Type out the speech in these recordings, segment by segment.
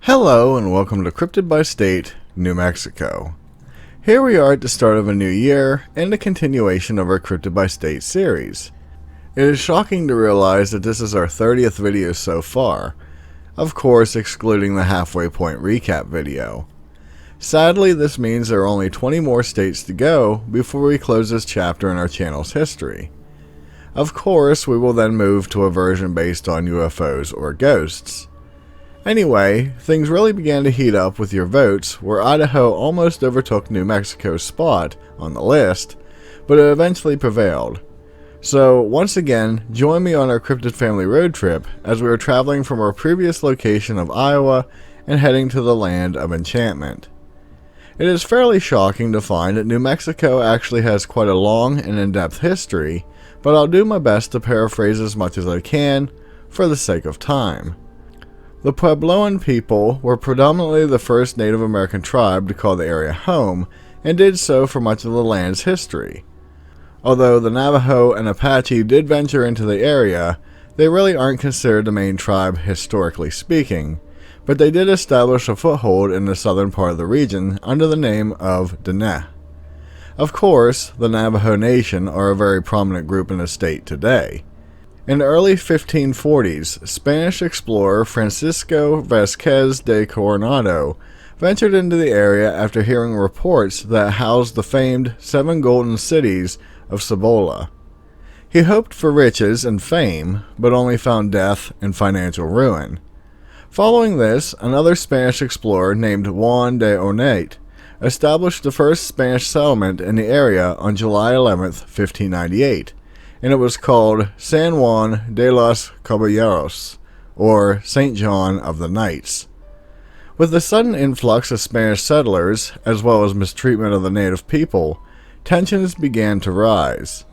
Hello and welcome to Cryptid by State, New Mexico. Here we are at the start of a new year and a continuation of our Cryptid by State series. It is shocking to realize that this is our 30th video so far, of course excluding the halfway point recap video. Sadly, this means there are only 20 more states to go before we close this chapter in our channel's history. Of course, we will then move to a version based on UFOs or ghosts. Anyway, things really began to heat up with your votes, where Idaho almost overtook New Mexico's spot on the list, but it eventually prevailed. So, once again, join me on our Cryptid family road trip as we are traveling from our previous location of Iowa and heading to the land of enchantment. It is fairly shocking to find that New Mexico actually has quite a long and in-depth history, but I'll do my best to paraphrase as much as I can for the sake of time. The Puebloan people were predominantly the first Native American tribe to call the area home, and did so for much of the land's history. Although the Navajo and Apache did venture into the area, they really aren't considered the main tribe historically speaking, but they did establish a foothold in the southern part of the region under the name of Diné. Of course, the Navajo Nation are a very prominent group in the state today. In the early 1540s, Spanish explorer Francisco Vasquez de Coronado ventured into the area after hearing reports that housed the famed Seven Golden Cities of Cibola. He hoped for riches and fame, but only found death and financial ruin. Following this, another Spanish explorer named Juan De Los Caballeros established the first Spanish settlement in the area on July 11, 1598. And it was called San Juan De Los Caballeros, or St. John of the Knights. With the sudden influx of Spanish settlers, as well as mistreatment of the native people, tensions began to rise.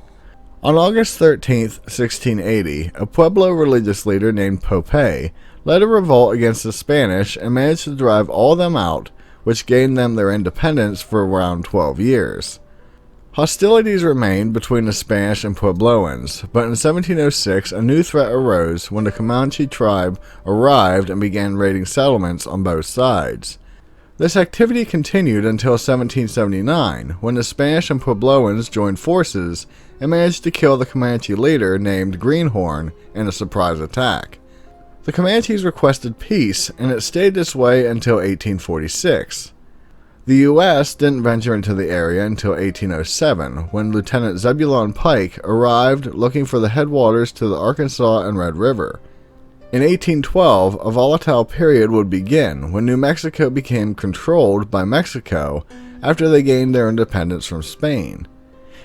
On August 13, 1680, a Pueblo religious leader named Pope led a revolt against the Spanish and managed to drive all of them out, which gained them their independence for around 12 years. Hostilities remained between the Spanish and Puebloans, but in 1706 a new threat arose when the Comanche tribe arrived and began raiding settlements on both sides. This activity continued until 1779, when the Spanish and Puebloans joined forces and managed to kill the Comanche leader named Greenhorn in a surprise attack. The Comanches requested peace, and it stayed this way until 1846. The U.S. didn't venture into the area until 1807, when Lieutenant Zebulon Pike arrived looking for the headwaters to the Arkansas and Red River. In 1812, a volatile period would begin when New Mexico became controlled by Mexico after they gained their independence from Spain.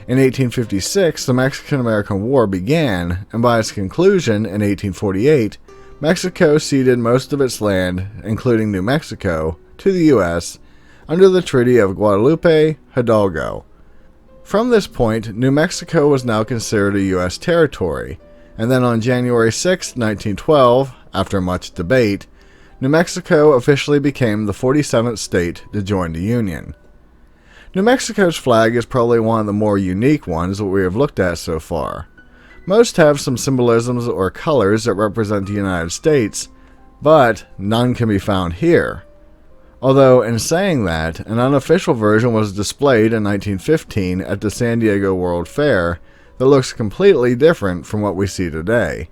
In 1856, the Mexican-American War began, and by its conclusion in 1848, Mexico ceded most of its land, including New Mexico, to the U.S., under the Treaty of Guadalupe Hidalgo. From this point, New Mexico was now considered a U.S. territory, and then on January 6, 1912, after much debate, New Mexico officially became the 47th state to join the Union. New Mexico's flag is probably one of the more unique ones that we have looked at so far. Most have some symbolisms or colors that represent the United States, but none can be found here. Although, in saying that, an unofficial version was displayed in 1915 at the San Diego World Fair that looks completely different from what we see today.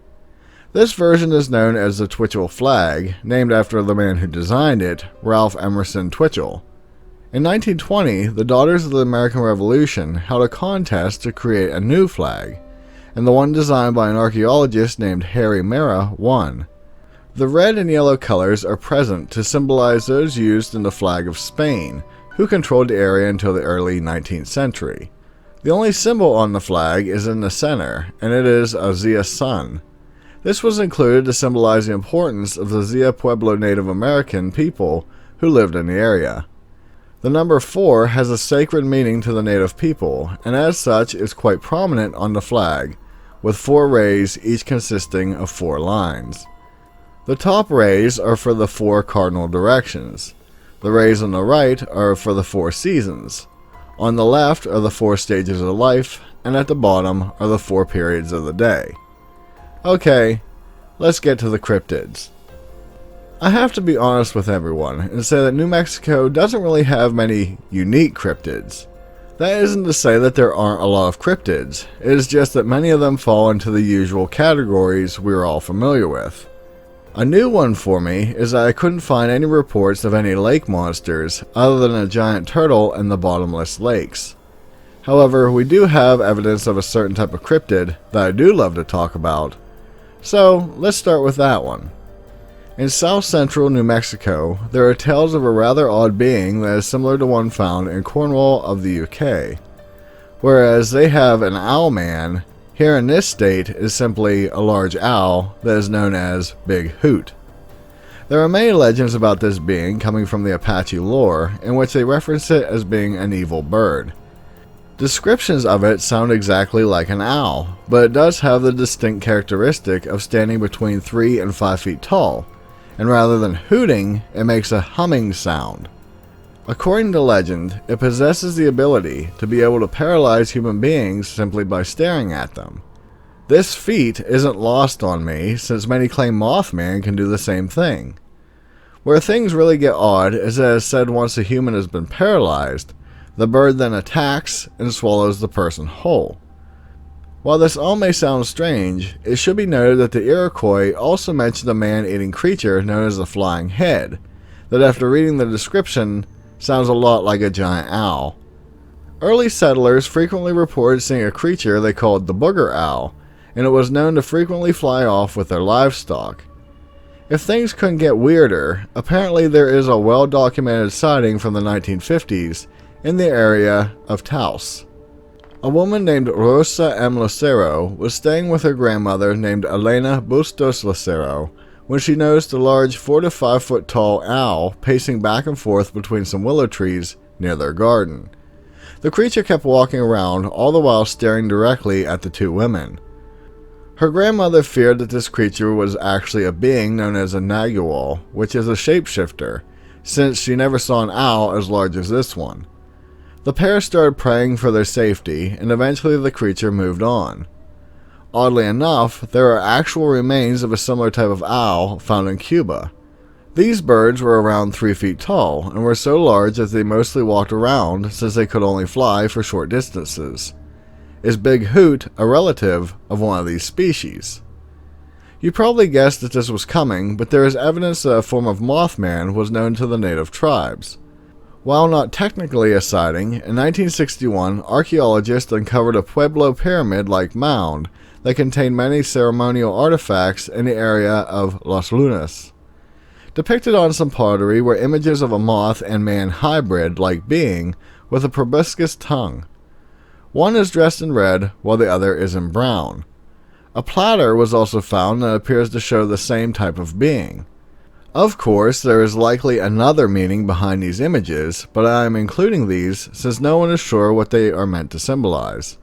This version is known as the Twitchall Flag, named after the man who designed it, Ralph Emerson Twitchell. In 1920, the Daughters of the American Revolution held a contest to create a new flag, and the one designed by an archaeologist named Harry Mera won. The red and yellow colors are present to symbolize those used in the flag of Spain, who controlled the area until the early 19th century. The only symbol on the flag is in the center, and it is a Zia sun. This was included to symbolize the importance of the Zia Pueblo Native American people who lived in the area. The number 4 has a sacred meaning to the native people, and as such is quite prominent on the flag, with 4 rays each consisting of 4 lines. The top rays are for the 4 cardinal directions. The rays on the right are for the 4 seasons. On the left are the 4 stages of life, and at the bottom are the 4 periods of the day. Okay, let's get to the cryptids. I have to be honest with everyone and say that New Mexico doesn't really have many unique cryptids. That isn't to say that there aren't a lot of cryptids, it is just that many of them fall into the usual categories we're all familiar with. A new one for me is that I couldn't find any reports of any lake monsters other than a giant turtle in the bottomless lakes. However, we do have evidence of a certain type of cryptid that I do love to talk about. So, let's start with that one. In south central New Mexico, there are tales of a rather odd being that is similar to one found in Cornwall of the UK. Whereas they have an owl man, here in this state is simply a large owl that is known as Big Hoot. There are many legends about this being coming from the Apache lore, in which they reference it as being an evil bird. Descriptions of it sound exactly like an owl, but it does have the distinct characteristic of standing between 3 and 5 feet tall, and rather than hooting, it makes a humming sound. According to legend, it possesses the ability to be able to paralyze human beings simply by staring at them. This feat isn't lost on me, since many claim Mothman can do the same thing. Where things really get odd is that it is said once a human has been paralyzed, the bird then attacks and swallows the person whole. While this all may sound strange, it should be noted that the Iroquois also mentioned a man-eating creature known as the Flying Head, that after reading the description, sounds a lot like a giant owl. Early settlers frequently reported seeing a creature they called the Booger Owl, and it was known to frequently fly off with their livestock. If things couldn't get weirder, apparently there is a well-documented sighting from the 1950s in the area of Taos. A woman named Rosa M. Lucero was staying with her grandmother named Elena Bustos Lucero when she noticed a large 4 to 5 foot tall owl pacing back and forth between some willow trees near their garden. The creature kept walking around, all the while staring directly at the two women. Her grandmother feared that this creature was actually a being known as a nagual, which is a shapeshifter, since she never saw an owl as large as this one. The pair started praying for their safety, and eventually the creature moved on. Oddly enough, there are actual remains of a similar type of owl found in Cuba. These birds were around 3 feet tall, and were so large that they mostly walked around since they could only fly for short distances. Is Big Hoot a relative of one of these species? You probably guessed that this was coming, but there is evidence that a form of Mothman was known to the native tribes. While not technically a sighting, in 1961 archaeologists uncovered a Pueblo pyramid-like mound that contained many ceremonial artifacts in the area of Las Lunas. Depicted on some pottery were images of a moth and man hybrid-like being with a proboscis tongue. One is dressed in red, while the other is in brown. A platter was also found that appears to show the same type of being. Of course, there is likely another meaning behind these images, but I am including these since no one is sure what they are meant to symbolize.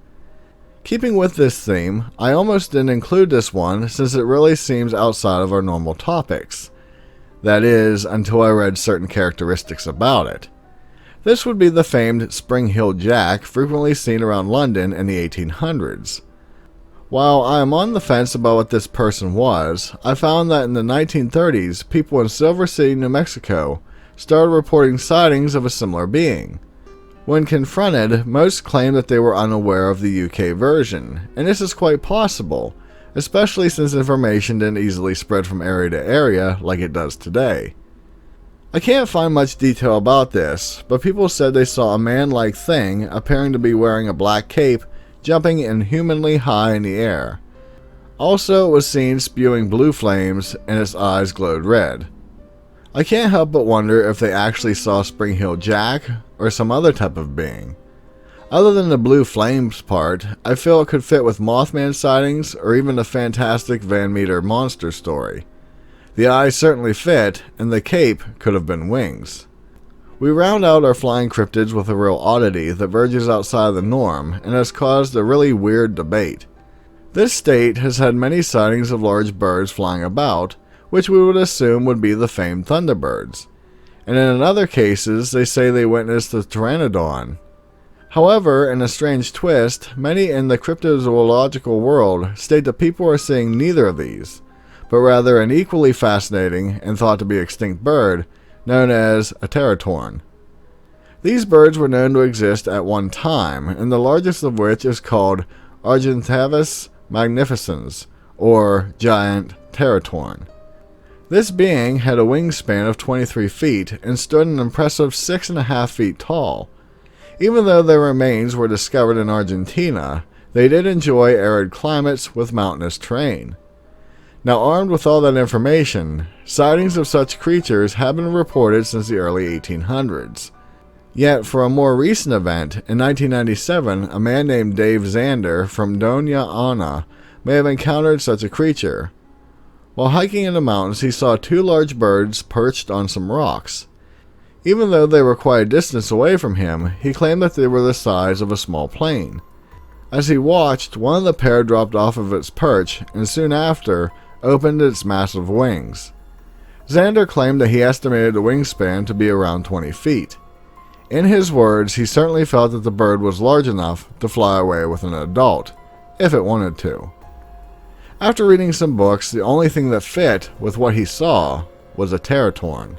Keeping with this theme, I almost didn't include this one since it really seems outside of our normal topics. That is, until I read certain characteristics about it. This would be the famed Spring-Heeled Jack frequently seen around London in the 1800s. While I am on the fence about what this person was, I found that in the 1930s, people in Silver City, New Mexico, started reporting sightings of a similar being. When confronted, most claimed that they were unaware of the UK version, and this is quite possible, especially since information didn't easily spread from area to area like it does today. I can't find much detail about this, but people said they saw a man-like thing appearing to be wearing a black cape jumping inhumanly high in the air. Also, it was seen spewing blue flames and its eyes glowed red. I can't help but wonder if they actually saw Spring-Heeled Jack or some other type of being. Other than the blue flames part, I feel it could fit with Mothman sightings or even the fantastic Van Meter monster story. The eyes certainly fit, and the cape could have been wings. We round out our flying cryptids with a real oddity that verges outside the norm and has caused a really weird debate. This state has had many sightings of large birds flying about, which we would assume would be the famed thunderbirds. And in other cases, they say they witnessed the pteranodon. However, in a strange twist, many in the cryptozoological world state that people are seeing neither of these, but rather an equally fascinating and thought to be extinct bird known as a teratorn. These birds were known to exist at one time, and the largest of which is called Argentavis magnificens, or giant teratorn. This being had a wingspan of 23 feet and stood an impressive 6.5 feet tall. Even though their remains were discovered in Argentina, they did enjoy arid climates with mountainous terrain. Now, armed with all that information, sightings of such creatures have been reported since the early 1800s. Yet, for a more recent event, in 1997, a man named Dave Zander from Doña Ana may have encountered such a creature. While hiking in the mountains, he saw two large birds perched on some rocks. Even though they were quite a distance away from him, he claimed that they were the size of a small plane. As he watched, one of the pair dropped off of its perch and soon after opened its massive wings. Zander claimed that he estimated the wingspan to be around 20 feet. In his words, he certainly felt that the bird was large enough to fly away with an adult, if it wanted to. After reading some books, the only thing that fit with what he saw was a teratorn.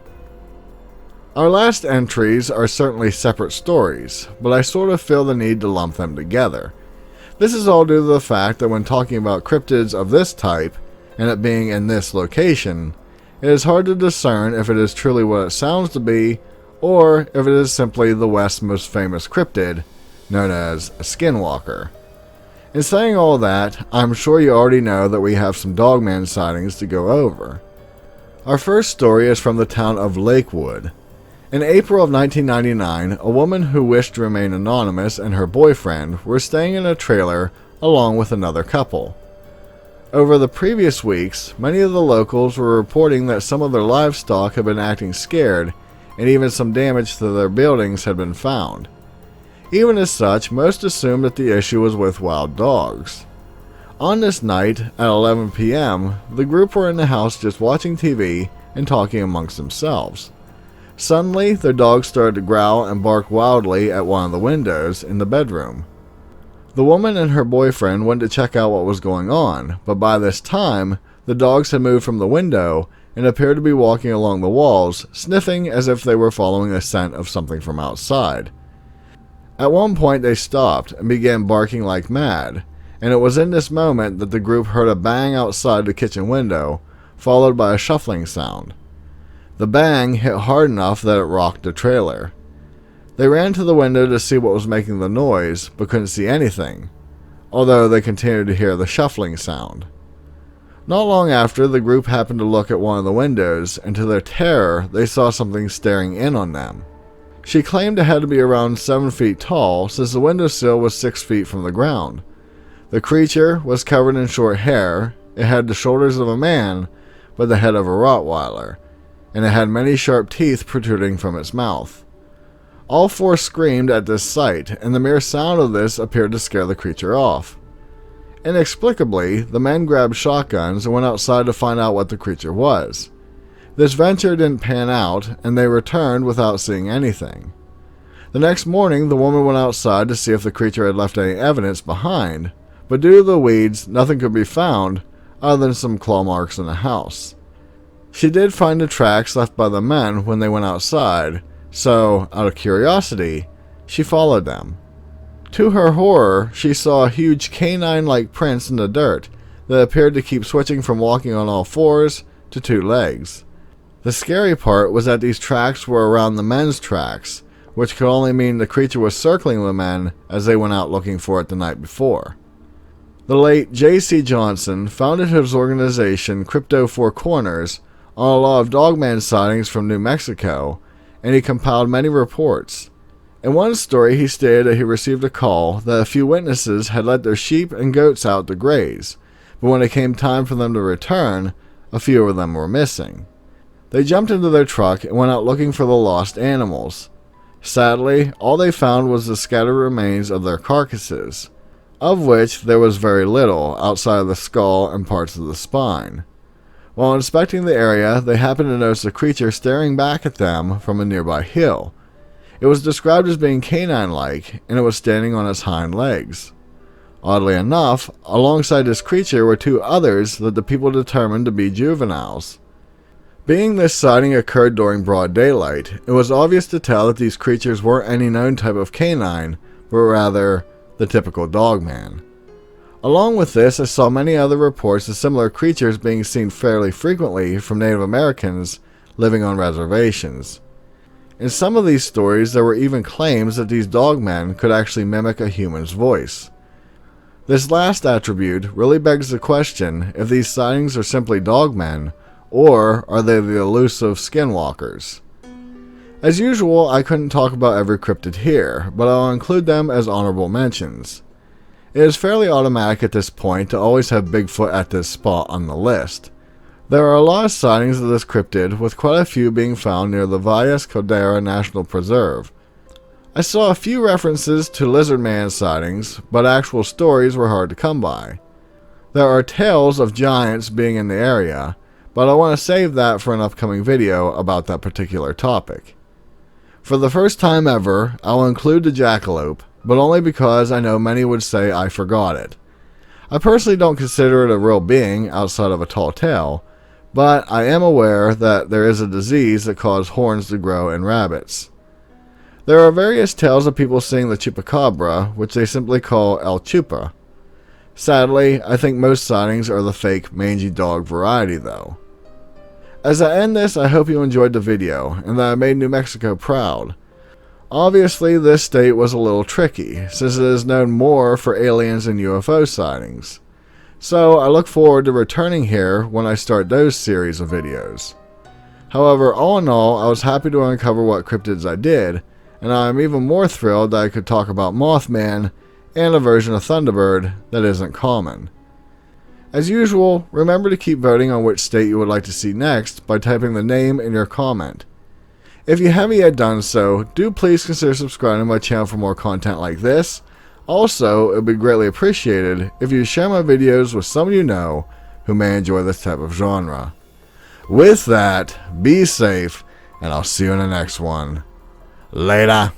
Our last entries are certainly separate stories, but I sort of feel the need to lump them together. This is all due to the fact that when talking about cryptids of this type, and it being in this location, it is hard to discern if it is truly what it sounds to be, or if it is simply the West's most famous cryptid, known as a skinwalker. In saying all that, I'm sure you already know that we have some dogman sightings to go over. Our first story is from the town of Lakewood. In April of 1999, a woman who wished to remain anonymous and her boyfriend were staying in a trailer along with another couple. Over the previous weeks, many of the locals were reporting that some of their livestock had been acting scared, and even some damage to their buildings had been found. Even as such, most assumed that the issue was with wild dogs. On this night, at 11 p.m., the group were in the house just watching TV and talking amongst themselves. Suddenly, their dogs started to growl and bark wildly at one of the windows in the bedroom. The woman and her boyfriend went to check out what was going on, but by this time, the dogs had moved from the window and appeared to be walking along the walls, sniffing as if they were following the scent of something from outside. At one point they stopped and began barking like mad, and it was in this moment that the group heard a bang outside the kitchen window, followed by a shuffling sound. The bang hit hard enough that it rocked the trailer. They ran to the window to see what was making the noise, but couldn't see anything, although they continued to hear the shuffling sound. Not long after, the group happened to look at one of the windows, and to their terror, they saw something staring in on them. She claimed it had to be around 7 feet tall, since the windowsill was 6 feet from the ground. The creature was covered in short hair, it had the shoulders of a man, but the head of a Rottweiler, and it had many sharp teeth protruding from its mouth. All four screamed at this sight, and the mere sound of this appeared to scare the creature off. Inexplicably, the men grabbed shotguns and went outside to find out what the creature was. This venture didn't pan out, and they returned without seeing anything. The next morning, the woman went outside to see if the creature had left any evidence behind, but due to the weeds, nothing could be found other than some claw marks in the house. She did find the tracks left by the men when they went outside, so, out of curiosity, she followed them. To her horror, she saw huge canine-like prints in the dirt that appeared to keep switching from walking on all fours to 2 legs. The scary part was that these tracks were around the men's tracks, which could only mean the creature was circling the men as they went out looking for it the night before. The late J.C. Johnson founded his organization Crypto Four Corners on a lot of dogman sightings from New Mexico, and he compiled many reports. In one story, he stated that he received a call that a few witnesses had let their sheep and goats out to graze, but when it came time for them to return, a few of them were missing. They jumped into their truck and went out looking for the lost animals. Sadly, all they found was the scattered remains of their carcasses, of which there was very little outside of the skull and parts of the spine. While inspecting the area, they happened to notice a creature staring back at them from a nearby hill. It was described as being canine-like, and it was standing on its hind legs. Oddly enough, alongside this creature were two others that the people determined to be juveniles. Being this sighting occurred during broad daylight, it was obvious to tell that these creatures weren't any known type of canine, but rather the typical dogman. Along with this, I saw many other reports of similar creatures being seen fairly frequently from Native Americans living on reservations. In some of these stories, there were even claims that these dogmen could actually mimic a human's voice. This last attribute really begs the question if these sightings are simply dogmen, or are they the elusive skinwalkers? As usual, I couldn't talk about every cryptid here, but I'll include them as honorable mentions. It is fairly automatic at this point to always have Bigfoot at this spot on the list. There are a lot of sightings of this cryptid, with quite a few being found near the Valles Caldera National Preserve. I saw a few references to lizard man sightings, but actual stories were hard to come by. There are tales of giants being in the area, but I want to save that for an upcoming video about that particular topic. For the first time ever, I'll include the jackalope, but only because I know many would say I forgot it. I personally don't consider it a real being outside of a tall tale, but I am aware that there is a disease that causes horns to grow in rabbits. There are various tales of people seeing the chupacabra, which they simply call El Chupa. Sadly, I think most sightings are the fake mangy dog variety though. As I end this, I hope you enjoyed the video, and that I made New Mexico proud. Obviously, this state was a little tricky, since it is known more for aliens and UFO sightings. So I look forward to returning here when I start those series of videos. However, all in all, I was happy to uncover what cryptids I did, and I am even more thrilled that I could talk about Mothman and a version of Thunderbird that isn't common. As usual, remember to keep voting on which state you would like to see next by typing the name in your comment. If you haven't yet done so, do please consider subscribing to my channel for more content like this. Also, it would be greatly appreciated if you share my videos with someone you know who may enjoy this type of genre. With that, be safe, and I'll see you in the next one. Later.